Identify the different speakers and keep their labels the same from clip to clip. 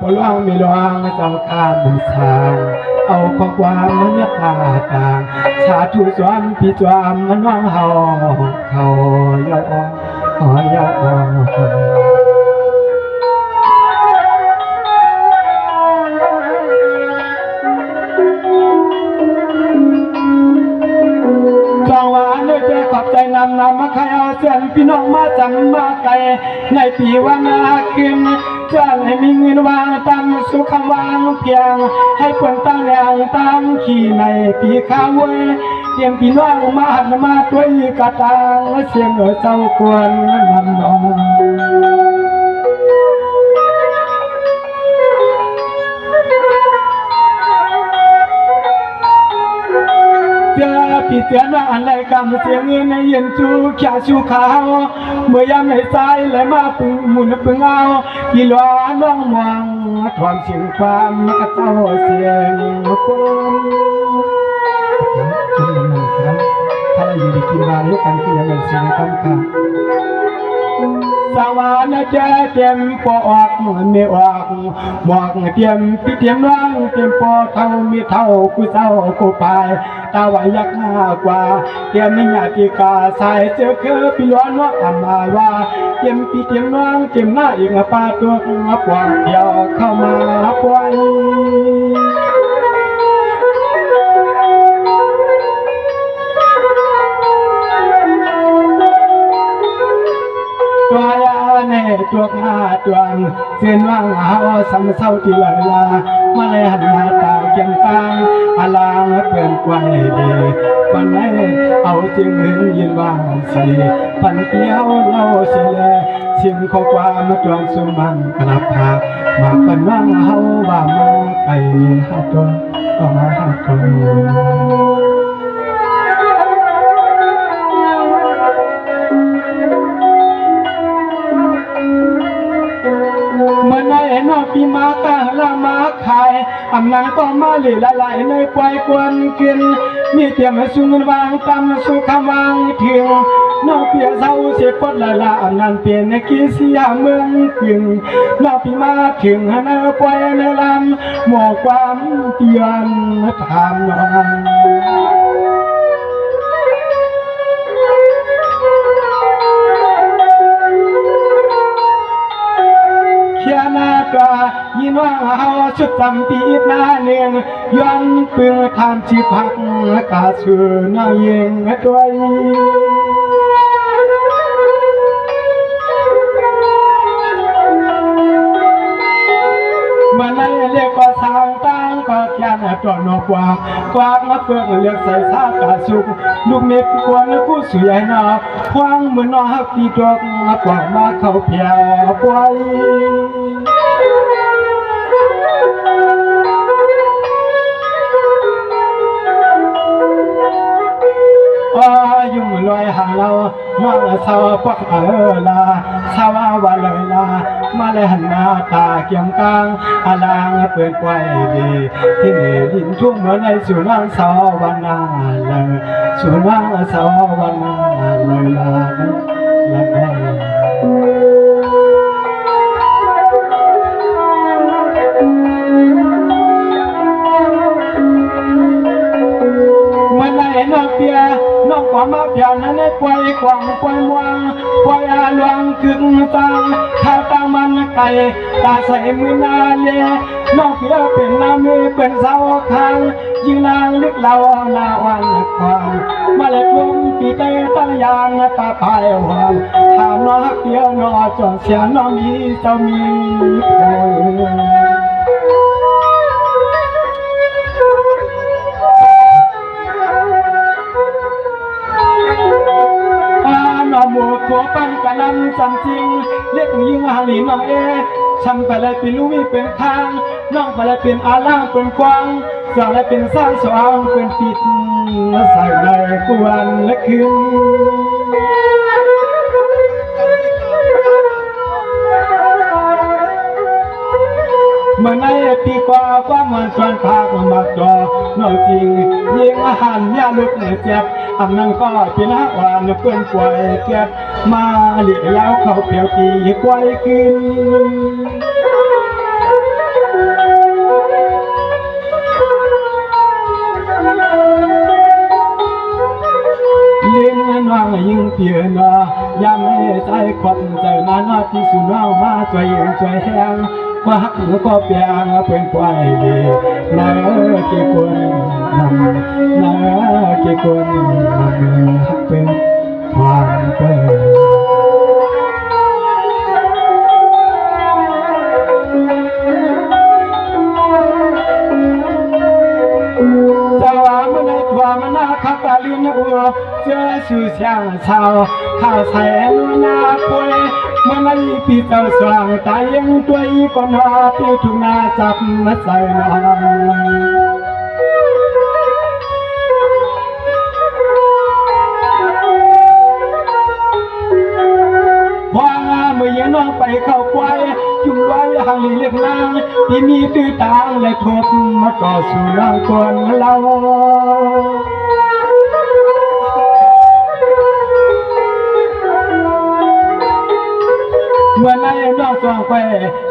Speaker 1: พอหลวงมีหลวงเจ้าข้าบูชาเอาข้อความมันยตาต่างสาธุสวมพี่สวมมันว่างเฮาเขาเยาอ๋อยาอ๋อจองหวานด้วยใจขอบใจนำมาใครเอาเสียนพี่น้องมาจังมาไกลในปีวันนาคืนจะให้มีเงินวางตามสุขวางเพียงให้เปิ่นตั้งแรงตั้งขี่ในปีข้าวเว้ยเตรียมพี่น้องมาหันมาด้วยกระตังเสียงเจ้ากวนนำนองพี่เตือนว่าอันไรกำเสียงเงินในเย็นจูแค่ชูขาวเมื่อยามในใจและมาปึงหมุนปึงเอาพี่ล้อน้องมองทวามเสียงความกระเจ้าเสียงคนจนมันนั่งครับถ้าอยู่ดีกินมาลูกกันคือยังเป็นเสียงคำค่ะสวรรค์เจเตรียมปอกไม่ออกบอกเตรียมพี่เตรียมร่างเตรียมปอเท่ามีเท่ากูเศร้ากูพายตาไหวยักหน้ากว่าเตรียมนิยาติกาใส่เจอคือพี่ล้วนว่าทำมาว่าเตรียมพี่เตรียมร่างเตรียมหน้าอีกปลาตัวปวงเดียวเข้ามาปล่อยตัวยาเนตัวข้าตัวเส้นว่างหาสำเศร้าที่ไหลลามาเลยหันหน้าตาเกียงตังอาลางเปลี่ยนกวยดีปันไหนเอาจริงเห็นยินว่างสีปันเตี้ยวเล่าเสียชิมข้อความจวนสุมันกลับหามาปันว่างเฮาว่ามาไก่หาตัวต่อหาตัวนอปีมาตาละมาขายอำนาจก็มาเหลือละลายในปล่อยกวนกินมีเตรียมสูงเงินวางตำสุขวางถึงนอเปียเศร้าเสียปดละละอำนาจเปลี่ยนในกิเสียเมืองกึ่งนอปีมาถึงในปล่อยในลำหมอกความเตียนทำนองเขียนาตรายินว่าเฮาสุดจำปีหน้าเนียงย้อนเปื่อทานชีพักกาสือนาเยงด้วยมันในเรียกก็สางตั้งก็แค่จอดนอกกวางมาเปื่อเรียกใส่ซากาสุกลูกเม็ดกวนกูสวยนาคว้างเหมือนนอฮักตีดอกกว่ามาเขาเพียปล่อยยุ่งลอยหางเราน้องสาวปักลาสาววันเลยลามาเลยหันหน้าตาเกี่ยมกลางอาลางเปิดไว้ดีที่นี่ดินทุ่งเหมือนในสุนังสาววันนาเลยสุนังสาววันนาเลยลาน้องเปียน้องความมาเพียงนั้นในปล่อยกวางปล่อยมวงปล่อยอาลวงคึงตังถ้าตังมันไก่ตาใส่มือนาเล่น้องเปียเป็นน้ำมือเป็นเสาคางยิงนางลึกเหล่าหน้าวันความมาเล็ดลมปีเตตั้งยางตาพายหวานถามน้องเปียน้องจอดเสียน้องมีเจ้ามีหมูโคปันกันนั้นจำจริงเรียกยิงหางหลีน้องฉันไปเลยเป็นลูกมีเป็นทางน้องไปเลยเป็นอาล่างเป็นกวางสาวเลยเป็นสร้างสว่างเป็นปิดใส่ในกวนและคืนเมื่อในปีกว่าความมันชวนพาคนมาจอนอกจริงยิงอาหารยาลุกเจ็บอำนังก็เป็นหวานเปื้อนกวยเก็บมาเหลียวเขาเปียวตีกวยกิน ว่าหักก็เปียงเป็นปล่อยดีนากี่คนนำนากี่คนนำหักเป็นความเป็นความน่าขับลินอัวเจ้าสู่เสียงชาวข้าวใส่นาป่วยเมื่อไม่ปีเต่าสว่างตายยังตัวอีก่อนหาปีทุ่งนาจับมาใส่นอนว่างเมื่อยังน้องไปเข้าควายจุ่มไว้ห่างหลีเล็กนางที่มีตื้อตางและทบมาต่อสู่นางก่อนเราเมื่อในน้องสองแคว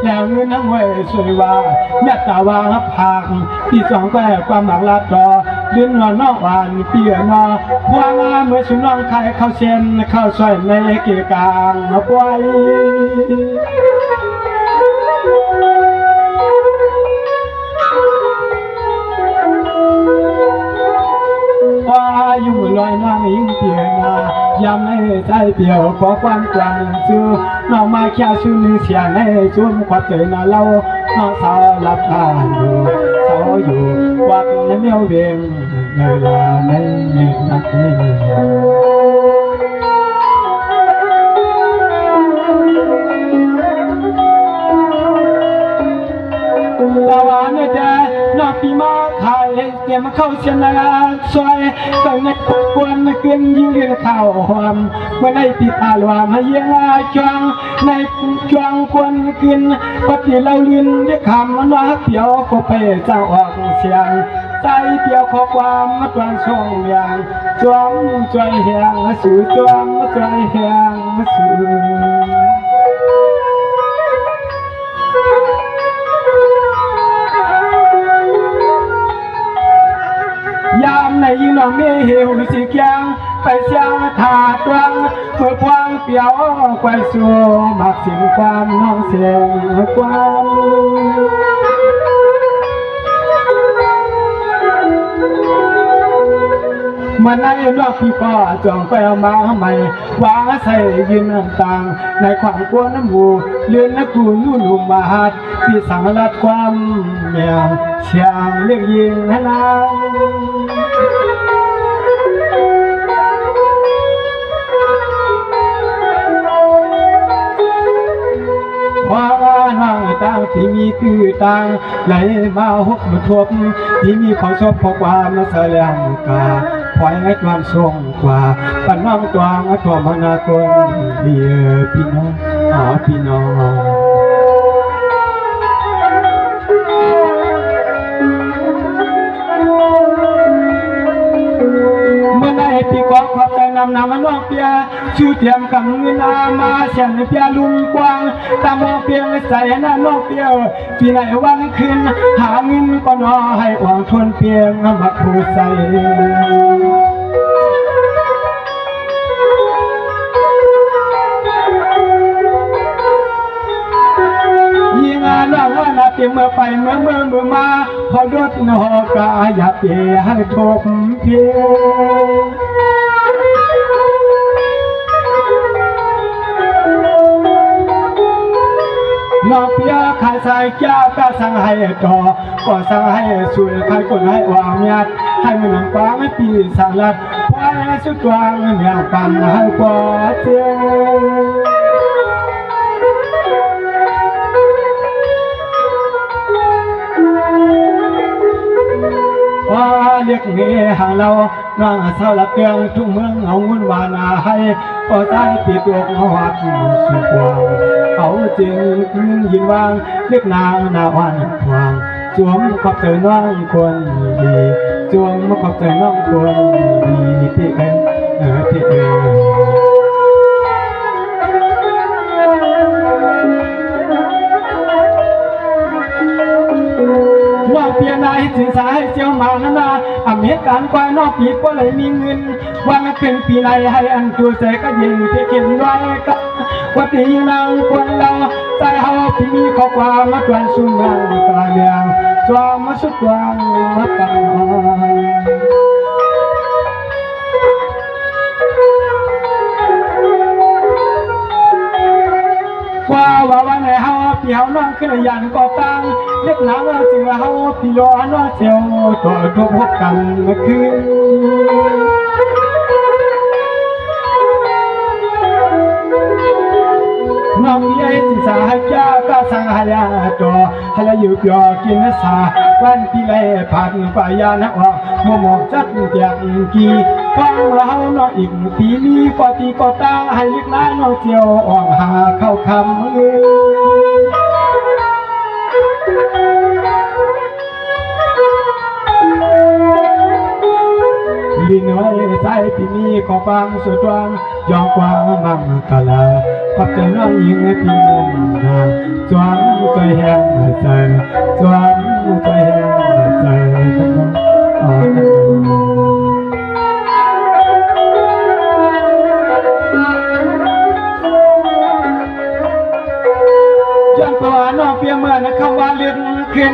Speaker 1: แล้วเงินน้ำไว้สวยว่าเนื้อตาวางผักที่สองแควความหมักลาดรอดินนอนนอกหวานเปียนอพวงเมื่อสุน้องไข่ข้าวเชนข้าวซอยในเกี่ยกลางมาปล่อยว่าอยู่ลอยนั่งยิ่งเปียนายำให้ใจเปียวขอความกลางซื้อน้องมาแค่ชื่อหนึ่งเสียงให้ชุ่มความเจน่าเล่าน้องสาวหลับตาอยู่สาวอยู่วัดในเมียวเบียงในลาในนักนี้สวรรค์เด้อนอกปีมาขายเตรียมเข้าเชียนาซอยตั้งในกวนเกินยิ่งเรียนข่าวหอมเมื่อในปีตาลวามเยี่ยงจวงในจวงกวนกินปฏิเราเรียนได้คำมันว่าเปียวก็ไปเจ้าออกเสียงใจเปียวขอความมาตวนช่องอย่างจวงจวยแหงสู่จวงจวยแหงสู่ยามในยิ่งน้องมีเหวสีเกียงไปเสียงถาดวงเมื่อควางเปียวไกวสู่มักสิ่งความน้องเสียงความมันในนอกพี่ก็จองไปเอามาใหม่วางใส่ยืนต่างในความกลัวน้ำมูเลื่อนนักกูนู่นหุ่มมาหัดที่สังรัดความเมียงเสียงเรียกยิงนางว่านั่งต่างที่มีคือต่างไหลมาหกมาทบที่มีเขาชอบพกความมาแสลงกาปล่อยให้ความทรงกว่าปันน้องตัวงตัวมนาคนเดียพี่น้องพี่น้องพี่กองขอบใจนำมันน้องเปียชูเทียมกับเงินมาเสียงเปียลุงกวางตามองเปียใส่หน้าน้องเปียพี่ไหนวันคืนหาเงินก็นอให้หวังทนเปียงมาผูใส่ยิ่งนอกว่านาเปียเมื่อไปเมื่อมาพอรถนอกาอย่าเปียให้ทบเพียน้องเปียขายสายแก้วก็สั่งให้ต่อก็สั่งให้สวยใครคนให้วางยัดให้มันหนังฟ้าไม่ปีสารลัดพอให้สุดวางเมียปันให้กว่าเจ้ว่าเรียกเงี้ยหาเราน้องเศร้าละเตียงทุกเมืองเอาเงินวานาให้ก็ใจปีตัวเอาหักสุดวางเอาจริงคืนยินวางเรียกนางนาวันควางจวมขอบใจน้องคนดีจวมขอบใจน้องคนดีที่เอ็นที่เอ็นน้องเปียนายสินสายเจียวมานาอเมริกันกว่านอกปีก็เลยมีเงินวันเป็นปีไหนให้อันตัวใจก็ยิงที่เก็บไว้ก็ ว่าตีนางควรเราใจเฮาพี่มีข้อความมาตวนสุ่มรังกลางเมืองสวามมาสุดวางมาปังว่าวันไหนเฮาพี่เฮาน้องขึ้นยันก่อตั้งเล็กน้ำจึงเฮาพี่รอน้องเสียวตัวทุกพบกันเมื่อคืนน้องยัยจิสาหยาก็สาหยาตัวฮัลยุบยอกินสาวันพี่เล่ผ่านป่ายานะว่ามัวหมอกจัดเตียงกีฟังเราน้องอีกปีนี้ก็ตีก็ตาให้เล็กน้อยน้องเจียวออกหาเข้าคำลินไว้ใจปีนี้ก็ฟังสุดวังยองกว้างมั่งกะลาขอบใจน้องยิงให้พี่มุมนาจวนใจแห้งใจจวนใจแห้งใจย้อนตัวน้องเปียเมื่อนะคำว่าเลือดขึ้น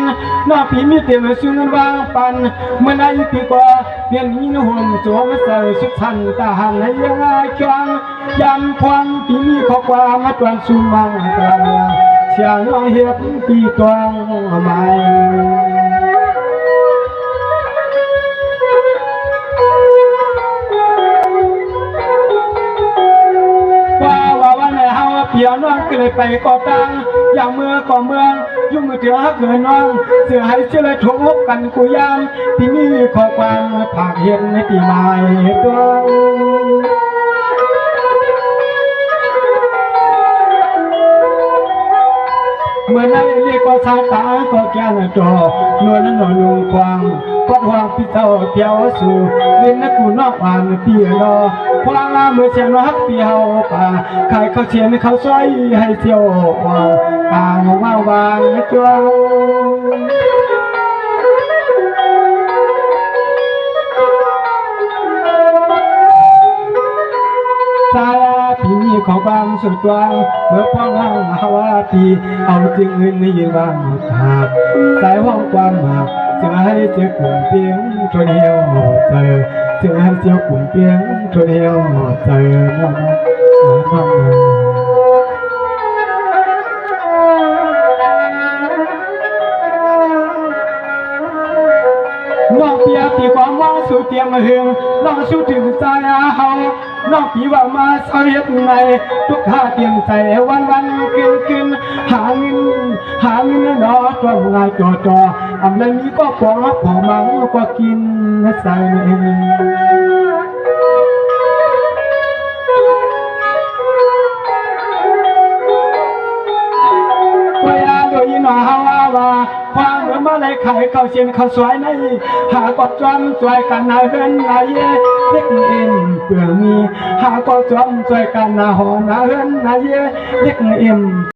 Speaker 1: น้องพี่มีเต็มสูงวางปันเมื่อไหร่พี่ก็เปลี่ยนนี้นุ่มสวมใส่ชุดทันตาหันให้ยังไงจวงยำพวงพี่มีข้อความมาตวนสุ่มมังกลางเมืองเสียงน้องเฮ็ดปีตวงใหม่ว่าวันไหนเฮาเปียน้องก็เลยไปก่อตั้งอย่างเมื่อก่อเมืองยุ่งมือถือฮักเกินน้องเสือให้เชื่อเลยทุกกันกูยามที่มีข้อความผากเห็นในตีไม้ตัวเมื่อนั้นเรียกว่าสาตาก็แก่ละจอนวลนั้นนอนลุงควางก็ทวงพี่เจ้าเปียวสู่เล่นนักกูนอกอ่านเปียรอควางลาเมื่อเสียงฮักเปียวป่าใครเขาเชียนเขาซอยให้เที่ยวว่างต่างว่าวางจวงสายพี่มีของความสุดวางเมื่อพ่อห้างฮาวาปีเอาจึงเงินไม่ยืนวางขาดสายห้องความหมากเสือให้เจ้ากลุ่มเปียงชวนเหี่ยวเจอเสือให้เจ้ากลุ่มเปียงชวนเหี่ยวเจอน้องน้องเปียปีความว่างสู่เตียงมาหึงน้องสู้ถึงใจเฮาน้องปีว่ามาเสียในทุกท่าเตรียมใจวันขึ้นหาเงินนอตัวงานจออำไรนี้ก็พอมังก็กินใส่เองโดยหน่อฮาวาว่าความเมื่อมาเลยไข่เขาเชียนเขาสวยในหากอดจอมสวยกันนาเฮือนนาเย่เล็กเอ็มเปลือมีหากอดจอมสวยกันนาหอนาเฮือนนาเย่เล็กเอ็ม